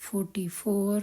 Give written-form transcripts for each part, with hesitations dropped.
44।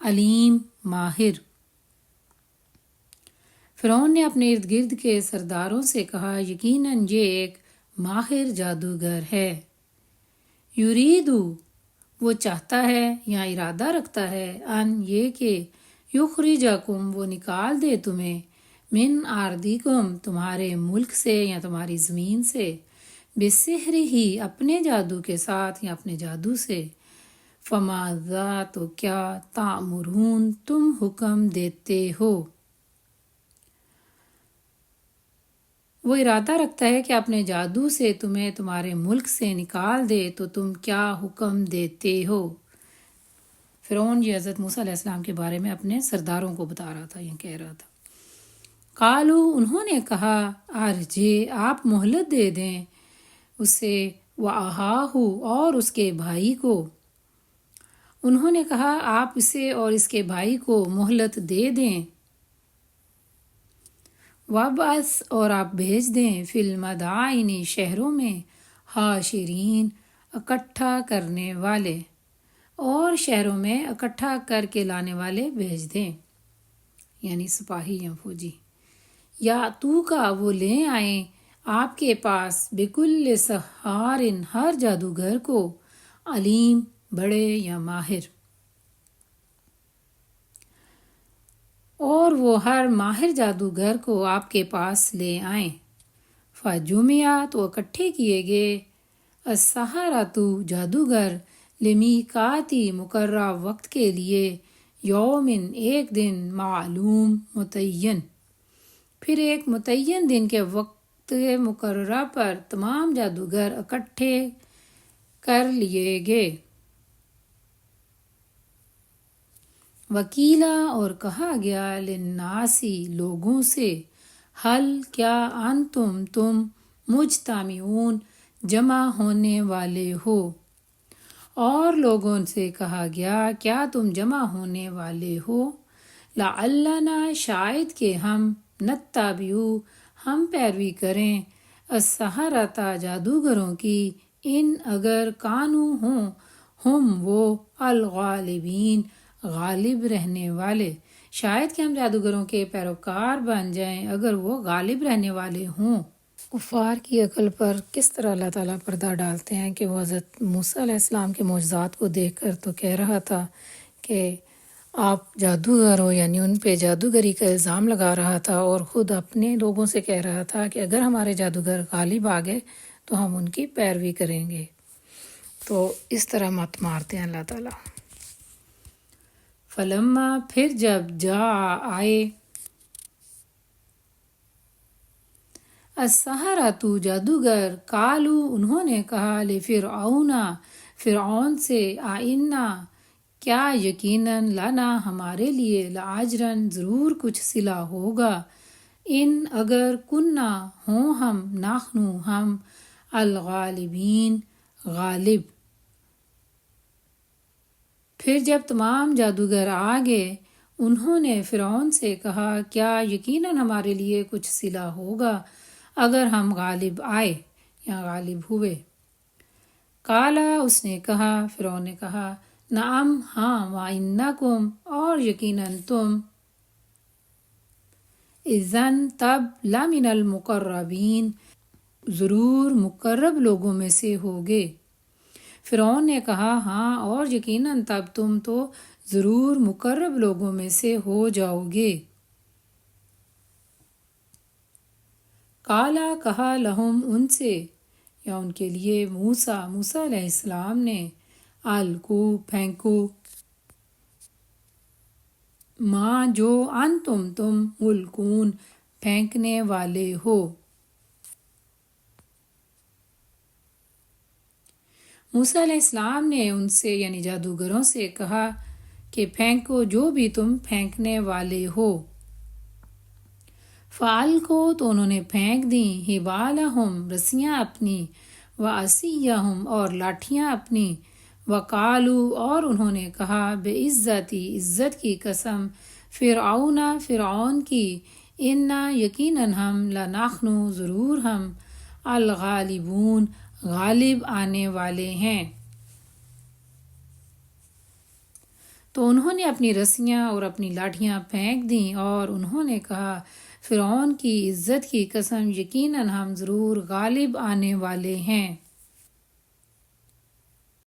علیم ماہر۔ فرعون نے اپنے ارد گرد کے سرداروں سے کہا یقیناً یہ ایک ماہر جادوگر ہے۔ یریدو وہ چاہتا ہے یا ارادہ رکھتا ہے، ان یہ کہ یخرجکم وہ نکال دے تمہیں، من آردکم تمہارے ملک سے یا تمہاری زمین سے، بسحر ہی اپنے جادو کے ساتھ یا اپنے جادو سے۔ فماذا تو کیا تأمرون تم حکم دیتے ہو۔ وہ ارادہ رکھتا ہے کہ اپنے جادو سے تمہیں تمہارے ملک سے نکال دے تو تم کیا حکم دیتے ہو۔ فرعون یہ حضرت موسیٰ علیہ السلام کے بارے میں اپنے سرداروں کو بتا رہا تھا یا کہہ رہا تھا۔ قالو انہوں نے کہا ارجے آپ مہلت دے دیں اسے، وَأَخَاهُ اور اس کے بھائی کو۔ انہوں نے کہا آپ اسے اور اس کے بھائی کو مہلت دے دیں۔ وَابْعَثْ اور آپ بھیج دیں، فِی الْمَدَائِنِ شہروں میں، حاشرین اکٹھا کرنے والے، اور شہروں میں اکٹھا کر کے لانے والے بھیج دیں، یعنی سپاہی یا فوجی۔ یا تو کا وہ لے آئیں آپ کے پاس، بکل سحار ہر جادوگر کو، علیم بڑے یا ماہر، اور وہ ہر ماہر جادوگر کو آپ کے پاس لے آئیں۔ فجمع تو اکٹھے کیے گئے، السحرۃ جادوگر، لمیقاتی مقررہ وقت کے لیے، یومن ایک دن، معلوم متعین۔ پھر ایک متعین دن کے وقت مقررہ پر تمام جادوگر اکٹھے کر لیے گئے۔ وکیلا اور کہا گیا، للناسی لوگوں سے، حل کیا انتم تم مجتمعون جمع ہونے والے ہو، اور لوگوں سے کہا گیا کیا تم جمع ہونے والے ہو، لعلنا شاید کہ ہم، نتبع ہم پیروی کریں، السحرۃ جادوگروں کی، ان اگر کانوا ہوں، ہم وہ، الغالبین غالب رہنے والے، شاید کہ ہم جادوگروں کے پیروکار بن جائیں اگر وہ غالب رہنے والے ہوں۔ کفار کی عقل پر کس طرح اللہ تعالیٰ پردہ ڈالتے ہیں کہ وہ حضرت موسیٰ علیہ السلام کے معجزات کو دیکھ کر تو کہہ رہا تھا کہ آپ جادوگر ہو، یعنی ان پہ جادوگری کا الزام لگا رہا تھا، اور خود اپنے لوگوں سے کہہ رہا تھا کہ اگر ہمارے جادوگر غالب آ گئے تو ہم ان کی پیروی کریں گے۔ تو اس طرح مت مارتے ہیں اللہ تعالیٰ۔ فلما پھر جب آئے، السحرۃ جادوگر، قالو انہوں نے کہا، لفرعون فرعون سے، آئنا کیا یقیناً، لنا ہمارے لیے، لاجرن ضرور کچھ صلہ ہوگا، ان اگر کننا ہوں ہم، نحنو ہم، الغالبین غالب۔ پھر جب تمام جادوگر آ گئے، انہوں نے فرعون سے کہا کیا یقیناً ہمارے لیے کچھ صلہ ہوگا اگر ہم غالب آئے یا غالب ہوئے۔ قالا اس نے کہا، فرعون نے کہا، نعم ہاں، وَإِنَّكُمْ اور یقیناً تم، اذن تب، لمن المقربین ضرور مقرب لوگوں میں سے ہوگے۔ فرعون نے کہا ہاں، اور یقیناً تب تم تو ضرور مقرب لوگوں میں سے ہو جاؤ گے۔ قالا کہا، لہم ان سے یا ان کے لیے، موسیٰ علیہ السلام نے، القوا پھینکو، ما جو، انتم تم، ملقون پھینکنے والے ہو۔ موسیٰ علیہ السلام نے ان سے یعنی جادوگروں سے کہا کہ پھینکو جو بھی تم پھینکنے والے ہو۔ فَأَلْقَوْا تو انہوں نے پھینک دیں، حِبَالَهُمْ رسیاں اپنی، وَعَصِیَّهُمْ اور لاٹھیاں اپنی، وَقَالُوا اور انہوں نے کہا، بِعِزَّتِ عزت کی قسم، فرعون کی، اِنَّا یقیناً ہم، لَنَحْنُ ضرور ہم، الغالبون غالب آنے والے ہیں۔ تو انہوں نے اپنی رسیاں اور اپنی لاٹھیاں پھینک دیں اور انہوں نے کہا فرعون کی عزت کی قسم یقیناً ہم ضرور غالب آنے والے ہیں۔